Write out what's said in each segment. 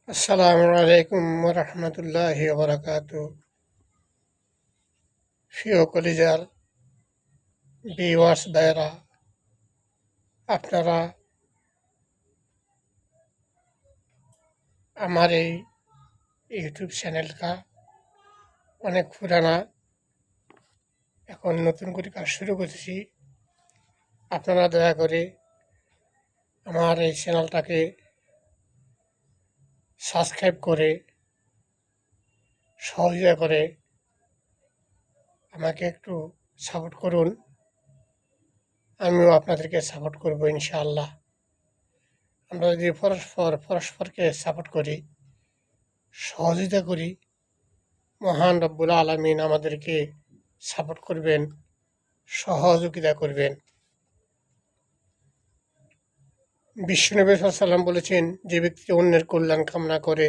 আসসালামু আলাইকুম রহমতুল্লাহি বারাকাতু। প্রিয় কলিজার ভিউয়ার্স ভাইরা, আপনারা আমার এই ইউটিউব চ্যানেলটা অনেক পুরানা, এখন নতুন করে কাজ শুরু করেছি। আপনারা দয়া করে আমার এই চ্যানেলটাকে সাবস্ক্রাইব করে সহযোগিতা করে আমাকে একটু সাপোর্ট করুন। আমিও আপনাদেরকে সাপোর্ট করব ইনশাআল্লাহ। আমরা যদি পরস্পরকে সাপোর্ট করি, সহযোগিতা করি, মহান রব্বুল আলামিন আমাদেরকে সাপোর্ট করবেন, সহযোগিতা করবেন। বিশ্বনবী সাল্লাল্লাহু আলাইহি ওয়াসাল্লাম বলেছেন, যে ব্যক্তি অন্যের কল্যাণ কামনা করে,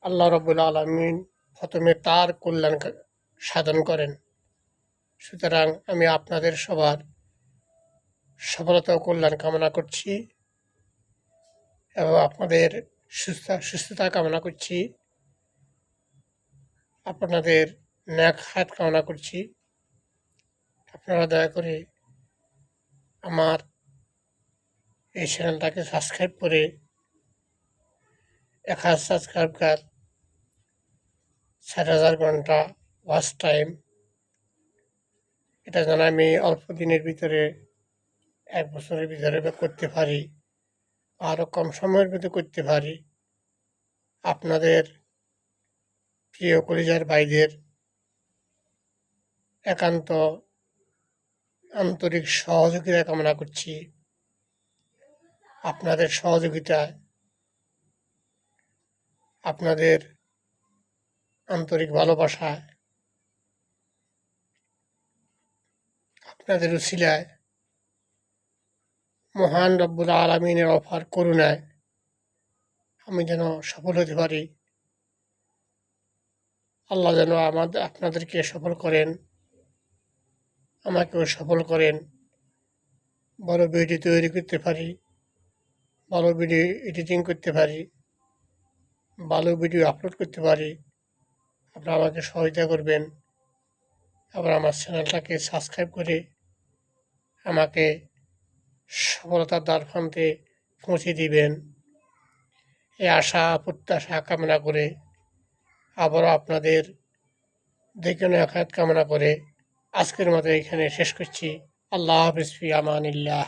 আল্লাহ রব্বুল আলামিন প্রথমে তার কল্যাণ সাধন করেন। সুতরাং আমি আপনাদের সবার সফলতা ও কল্যাণ কামনা করছি এবং আপনাদের সুস্থতা কামনা করছি, আপনাদের নেক হায়াত কামনা করছি। আপনারা দয়া করে আমার এই চ্যানেলটাকে সাবস্ক্রাইব করে 1000 সাবস্ক্রাইবার, 4000 ঘন্টা ওয়াচ টাইম, এটা যেন আমি অল্প দিনের ভিতরে 1 বছরের ভিতরে করতে পারি, আরও কম সময়ের ভিতরে করতে পারি। আপনাদের প্রিয় কলিজার ভাইদের একান্ত আন্তরিক সহযোগিতা কামনা করছি। আপনাদের সহযোগিতায়, আপনাদের আন্তরিক ভালোবাসায়, আপনাদের উছিলায়, মহান রব্বুল আলামিনের অফার করুণায় আমি যেন সফল হতে পারি। আল্লাহ যেন আপনাদেরকে সফল করেন, আমাকেও সফল করেন, ভালো ভিডিও তৈরি করতে পারি, ভালো ভিডিও এডিটিং করতে পারি, ভালো ভিডিও আপলোড করতে পারি। আপনারা আমাকে সহায়তা করবেন, আবার আমার চ্যানেলটাকে সাবস্ক্রাইব করে আমাকে সফলতার দ্বারপ্রান্তে পৌঁছে দিবেন, এই আশা প্রত্যাশা কামনা করে আবারও আপনাদের দেখুন আখায়াত কামনা করে আজকের মতো এখানে শেষ করছি। আল্লাহ হাফিজ, ফি আমানিল্লাহ।